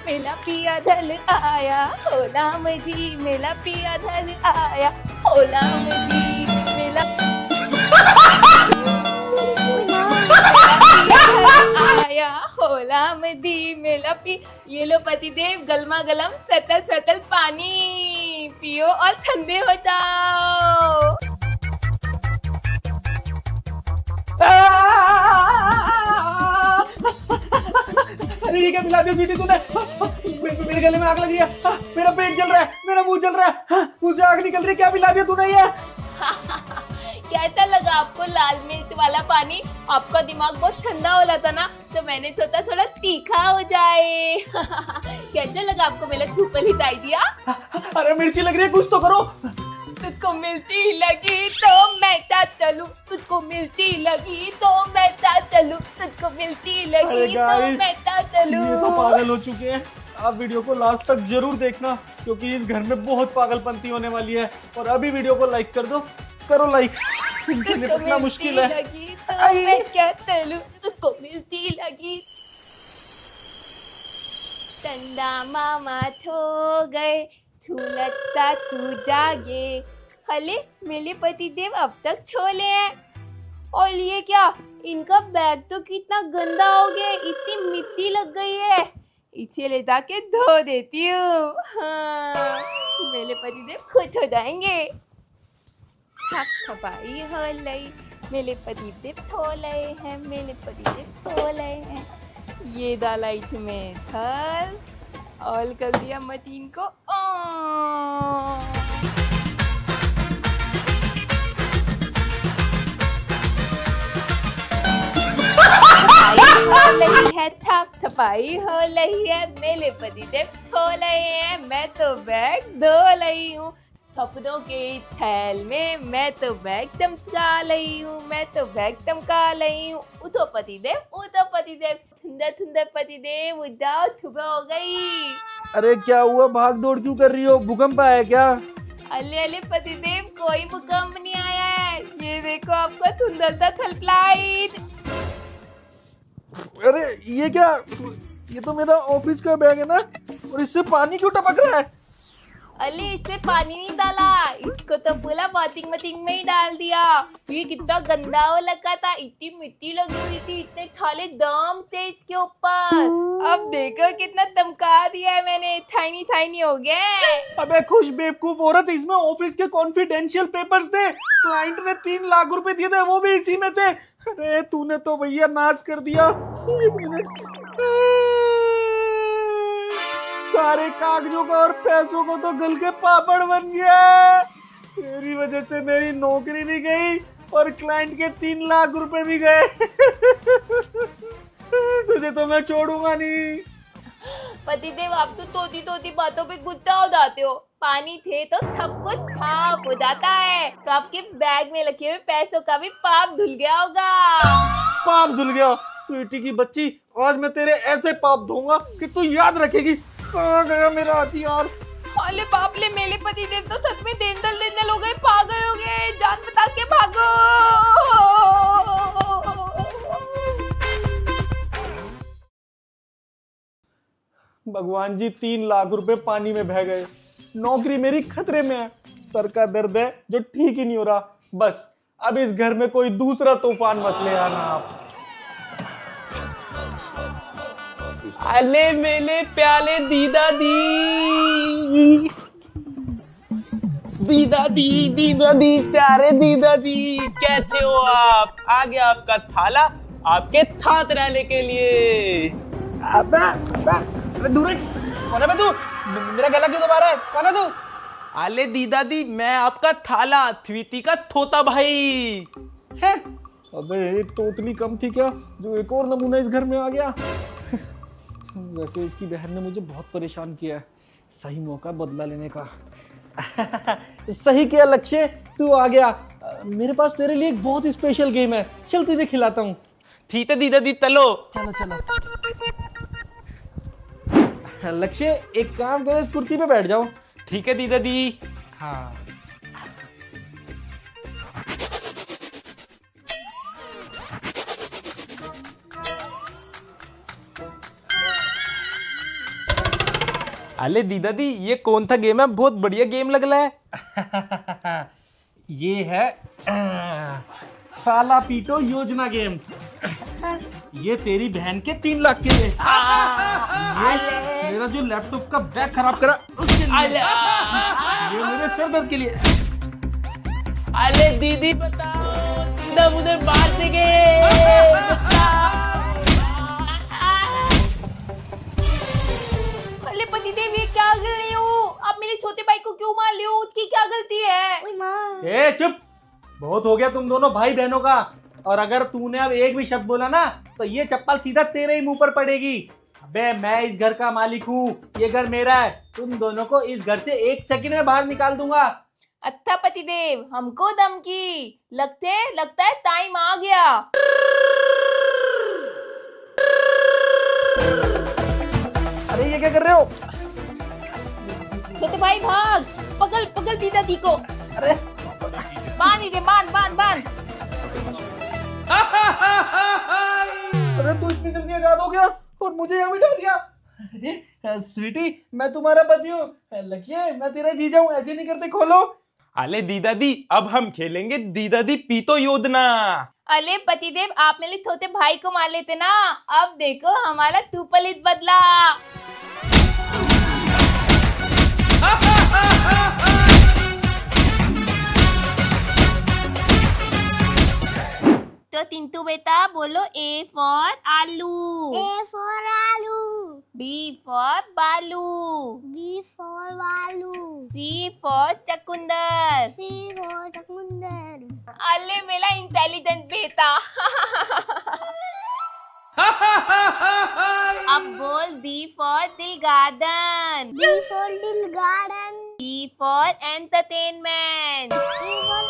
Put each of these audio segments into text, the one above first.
मेला पिया धल आया, हो राम जी मेला पिया धल आया, हो राम जी मेला आया, हो राम जी मेला पी। ये लो पतिदेव गलमा गलम सतल सतल पानी पियो और ठंडे हो जाओ। अरे ये क्या पिला दिया स्वीटी तूने? मेरे गले में आग लगी है, मेरा पेट जल रहा है, मेरा मुंह जल रहा है, मुंह से आग निकल रही है। क्या पिला दिया तूने ये? कैसा लगा आपको लाल मिर्च वाला पानी? आपका दिमाग बहुत ठंडा हो रहा था ना, तो मैंने सोचा थोड़ा तीखा हो जाए। कैसा लगा आपको मेरा सुपर हिट आइडिया? अरे मिर्ची लग रही है, कुछ तो करो। तुझको मिलती लगी तो मैं चलूं, तुझको मिलती लगी तो मैं चलूं, तुझको मिलती लगी तो मैं चलूं। ये तो पागल हो चुके हैं। आप वीडियो को लास्ट तक जरूर देखना, क्योंकि इस घर में बहुत पागलपंती होने वाली है। और अभी वीडियो को लाइक कर दो, करो लाइक। इनसे निपटना मुश्किल है। लगी तो मैं क्या चलूं, तुझको मिलती लगी। चंदा मामा सो गए, झूलता तू जागे। हले मेरे पतिदेव अब तक छोले हैं। और ये क्या, इनका बैग तो कितना गंदा हो गया, इतनी मिट्टी लग गई है। इसे ले जाके धो देती हूँ। हाँ, मेरे पतिदेव खुद हो जाएंगे। थप थपाई हो लई, मेरे पतिदेव धो लए हैं, मेरे पतिदेव धो लए हैं। ये डाला इसमें थल और कर दिया मशीन को ऑन। हो रही है, थप थपाई हो रही है, मेरे पतिदेव धो रहे हैं, मैं तो बैग धो रही हूँ। कपड़ों के थैल में मैं तो बैग चमका रही हूँ, मैं तो बैग चमका रही हूँ। उठो पतिदेव, उठो पतिदेव, सुंदर सुंदर पतिदेव उठ जाओ, सुबह हो गई। अरे क्या हुआ, भाग दौड़ क्यों कर रही हो? भूकंप आया क्या? अले अले पतिदेव, कोई भूकंप नहीं आया है। ये देखो आपका सुंदरता थलफ्लाइट। अरे ये क्या, ये तो मेरा ऑफिस का बैग है ना, और इससे पानी क्यों टपक रहा है? अले इसमें पानी नहीं डाला, इसको तो पूरा वॉशिंग मशीन में ही डाल दिया। ये कितना गंदा हो लगा था, इतनी मिट्टी लगी हुई थी, इतने खाले दाम थे इसके ऊपर। अब देखो कितना चमका दिया है मैंने, थाइनी थाइनी हो गया। अबे खुश बेवकूफ औरत, इसमें ऑफिस के कॉन्फिडेंशियल पेपर्स थे। क्लाइंट ने 3 लाख रुपए दिए थे, वो भी इसी में थे। अरे तूने तो भैया नाश कर दिया। एक मिनट, सारे कागजों का और पैसों को तो गल के पापड़ बन गया। तेरी वजह से मेरी नौकरी भी गई और क्लाइंट के 3 लाख रुपए भी गए। तुझे तो मैं छोड़ूंगा नहीं। पतिदेव, आप तो तोती तोती बातों पे गुस्सा हो जाते हो। पानी थे तो सब कुछ साफ हो जाता है, तो आपके बैग में रखे हुए पैसों का भी पाप धुल गया होगा। पाप धुल गया? स्वीटी की बच्ची, आज मैं तेरे ऐसे पाप धोऊंगा कि तू याद रखेगी। कहाँ गया मेरा हथियार? अरे बाप ले, मेरे पतिदेव तो सच में देंदल देंदल हो गए, पागल हो गए। जान बता के भागो। भगवान जी, 3 लाख रुपए पानी में बह गए। नौकरी मेरी खतरे में है। सर का दर्द है जो ठीक ही नहीं हो रहा। बस अब इस घर में कोई दूसरा तूफान मत ले आना आप। अले मेले प्याले दीदा दी, दीदा दी प्यारे दीदा दी, कैसे हो आप? आ गया आपका थाला आपके थात रहने के लिए। अबे दूर है। कौन है बे तू? मेरा गला क्यों दबा रहा है? कौन है तू? अले दीदा दी, मैं आपका थाला थ्वीती का थोता भाई है। अबे एक तोतली कम थी क्या, जो एक और नमूना इस घर में आ गया। वैसे इसकी बहन ने मुझे बहुत परेशान किया है। सही मौका बदला लेने का। सही किया लक्ष्य, तू आ गया। मेरे पास तेरे लिए एक बहुत स्पेशल गेम है, चल तुझे खिलाता हूँ। ठीक है दीदा दी, चलो चलो चलो। लक्ष्य एक काम करो, इस कुर्सी पे बैठ जाओ। ठीक है दीदा दी। हाँ अरे दीदा दी ये कौन सा गेम है? बहुत बढ़िया गेम लग रहा है। ये है साला पीटो योजना गेम। ये तेरी बहन के 3 लाख के लिए। ये मेरा जो लैपटॉप का बैग खराब करा उसके लिए। ये मेरे सर दर्द के लिए। अरे दीदी बताओ, दीदा मुझे मार देंगे। अरे पतिदेव ये क्या कर रही हो आप? मेरे छोटे भाई को क्यों मार रही हो? उसकी क्या गलती है? ए चुप, बहुत हो गया तुम दोनों भाई बहनों का। और अगर तूने अब एक भी शब्द बोला ना तो ये चप्पल सीधा तेरे ही मुंह पर पड़ेगी। अबे मैं इस घर का मालिक हूँ, ये घर मेरा है। तुम दोनों को इस घर से 1 सेकंड में बाहर निकाल दूंगा। अच्छा पतिदेव, हमको धमकी लगता है टाइम आ गया। अरे ये क्या कर रहे हो? छोटे भाई भाग, पकड़ दीदा दी को। अरे बांध। अरे तू इतनी जल्दी आजाद हो गया और मुझे यहाँ बिठा दिया। अरे स्वीटी, मैं तुम्हारा पति हूँ। लक्ष्य, मैं तेरा जीजा हूँ। ऐसे नहीं करते, खोलो। अरे दीदा दी अब हम खेलेंगे दीदा दी पीतो योजना। अरे पतिदेव आप मेरे छोटे भाई को मार लेते ना। अब देखो हमारा तूपलित बदला। तो तिंतु बेटा बोलो ए फॉर आलू। A for आलू, बी फॉर बालू। B for बालू, सी फॉर चकुंदर। C for चकुंदर, अरे मेरा इंटेलिजेंट बेटा। अब बोल डी फॉर दिल गार्डन। D for दिल garden, E for entertainment. E for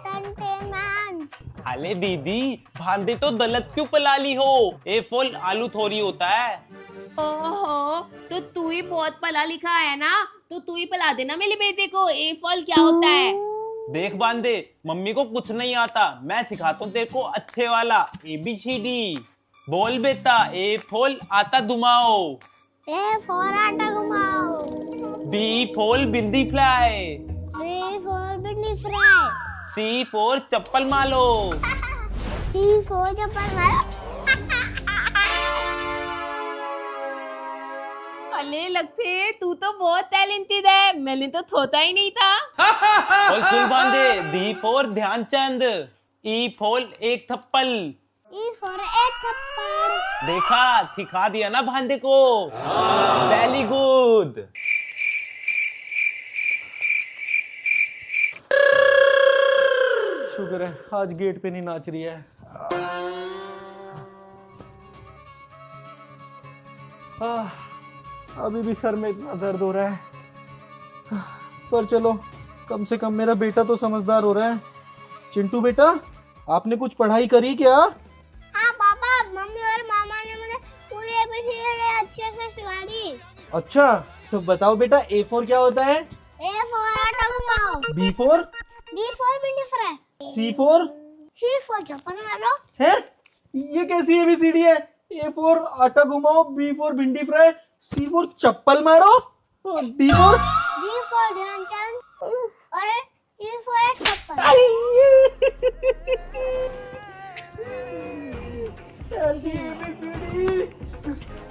entertainment. अरे दीदी भांदे तो दलत क्यों पला ली हो? ए फुल आलू थोड़ी होता है। ओहो, तो तू ही बहुत पढ़ा लिखा है ना, तो तू ही पढ़ा देना मेरे बेटे को ए फॉल क्या होता है। देख बांदे, मम्मी को कुछ नहीं आता, मैं सिखाता हूँ तेरे को अच्छे वाला ABCD। बोल बेटा ए फॉल आटा घुमाओ। A for आटा घुमाओ, बी फॉल भिंडी फ्राई। B for भिंडी फ्राई, सी फॉर चप्पल मारो। C for चप्पल मारो। अरे लगते तू तो बहुत टैलेंटेड है, मैंने तो सोचा ही नहीं था। और सुन बांदे, D for Dhyanchand. E for एक थप्पल। E for एक थप्पड़, देखा, सिखा दिया ना भांदे को। Very good. शुक्र है आज गेट पे नहीं नाच रही है। अभी भी सर में इतना दर्द हो रहा है, पर चलो कम से कम मेरा बेटा तो समझदार हो रहा है। चिंटू बेटा, आपने कुछ पढ़ाई करी क्या? हाँ पापा, मम्मी और मामा ने मुझे पूरी ABCD अच्छे से सिखा दी। अच्छा, तो बताओ बेटा ए फॉर क्या होता है? A for आटा घुमाओ, बी फॉर? B for भिंडी fry, C for? C for चप्पल मारो। है? ये कैसी ABCD है? ए फॉर आटा घुमाओ, बी फॉर भिंडी फ्राई, सी फॉर चप्पल मारो, D for? D for Dhyanchand और E for एक थप्पड़। ऐसी ABCD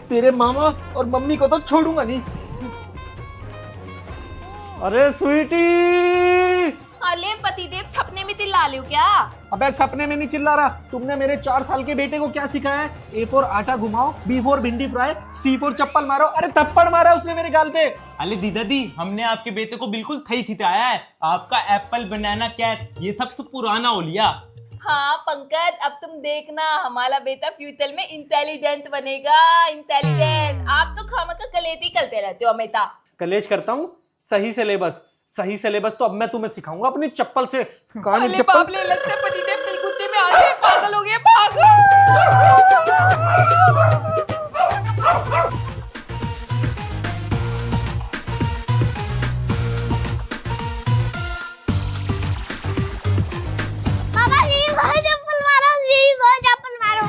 तेरे मामा और मम्मी को तो छोड़ूंगा नहीं। अरे स्वीटी! अरे पतिदेव सपने में चिल्ला रहे हो क्या? अबे सपने में नहीं चिल्ला रहा। तुमने मेरे 4 साल के बेटे को क्या सिखाया है? ए फॉर आटा घुमाओ, बी फॉर भिंडी फ्राई, सी फॉर चप्पल मारो। अरे थप्पड़ मारा उसने मेरे गाल पे। अरे दीदा दी, हमने आपके बेटे को बिल्कुल सही सिखाया है। आपका एप्पल बनाना कैट ये सब तो पुराना हो लिया। हाँ पंकज, अब तुम देखना हमारा बेटा फ्यूचर में इंटेलिजेंट बनेगा। इंटेलिजेंट। आप तो खामखा कलेती करते रहते हो हमेशा। कलेश करता हूँ? सही सिलेबस तो अब मैं तुम्हें सिखाऊंगा अपनी चप्पल से। काली अरे चप्पल। बाप रे, लगता है पतिदेव बिल्कुल में आ गए, पागल हो गए, भागो। पापा जी वो चप्पल मारो, जी वो चप्पल मारो।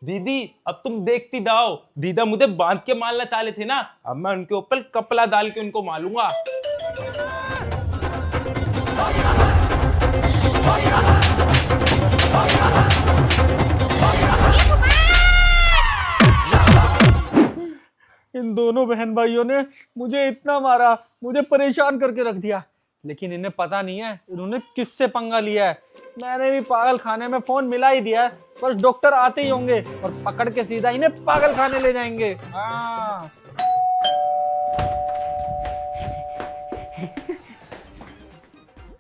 दीदी अब तुम देखती जाओ, दीदा मुझे बांध के मारना चाले थे ना, अब मैं उनके ऊपर कपड़ा डाल के उनको मारूंगा। इन दोनों बहन भाइयों ने मुझे इतना मारा, मुझे परेशान करके रख दिया, लेकिन इन्हें पता नहीं है इन्होंने किससे पंगा लिया है। मैंने भी पागल खाने में फोन मिला ही दिया है, बस डॉक्टर आते ही होंगे और पकड़ के सीधा इन्हें पागल खाने ले जाएंगे। हाँ।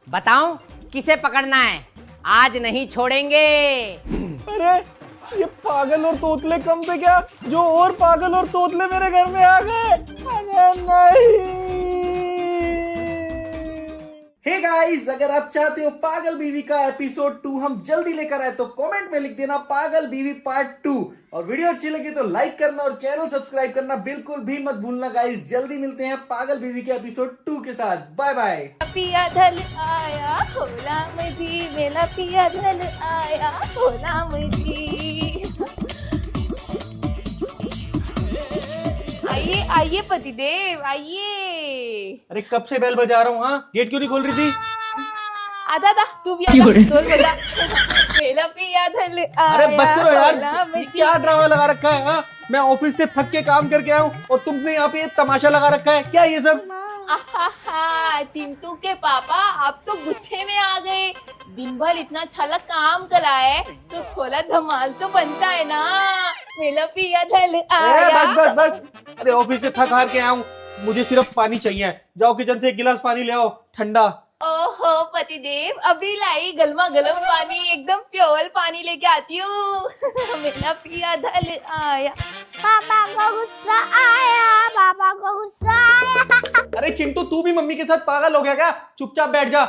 बताओ किसे पकड़ना है, आज नहीं छोड़ेंगे। अरे ये पागल और तोतले कम पे क्या, जो और पागल और तोतले मेरे घर में आ गए। अरे नहीं। हे गाइस, अगर आप चाहते हो पागल बीवी का एपिसोड 2 हम जल्दी लेकर आए तो कमेंट में लिख देना पागल बीवी पार्ट 2, और वीडियो अच्छी लगी तो लाइक करना और चैनल सब्सक्राइब करना बिल्कुल भी मत भूलना गाइस। जल्दी मिलते हैं पागल बीवी के एपिसोड 2 के साथ। Bye bye. पिया धल आया होला मजी, मेला पिया धल आया होला मजी। आइए आइए पतिदेव आइए। अरे कब से बेल बजा रहा हूँ, हाँ गेट क्यों नहीं खोल रही थी? आधा था तू भी आधा ढोल बजा। मेला पिया धल आया। अरे बस करो यार, होला ये मजी। क्या ड्रामा लगा रखा है? हाँ मैं ऑफिस से थक के काम करके आया हूँ और तुमने यहाँ पे ये तमाशा लगा रखा है, क्या ये सब? आहा, टिंटू के पापा आप तो गुस्से में आ गए। दिन भर इतना छलक काम करा है तो थोड़ा धमाल तो बनता है ना। मेला पिया धल आया। बस बस बस। अरे ऑफिस से थक हार के आया हूँ, मुझे सिर्फ पानी चाहिए। जाओ किचन से 1 गिलास पानी ले आओ, ठंडा। ओहो पतिदेव, अभी लाई गलमा गलम पानी, एकदम प्योर पानी लेके आती हूँ। मेला पिया धल आया। पापा को गुस्सा आया, पापा को गुस्सा आया। अरे चिंटू तू भी मम्मी के साथ पागल हो गया क्या? चुपचाप बैठ जा।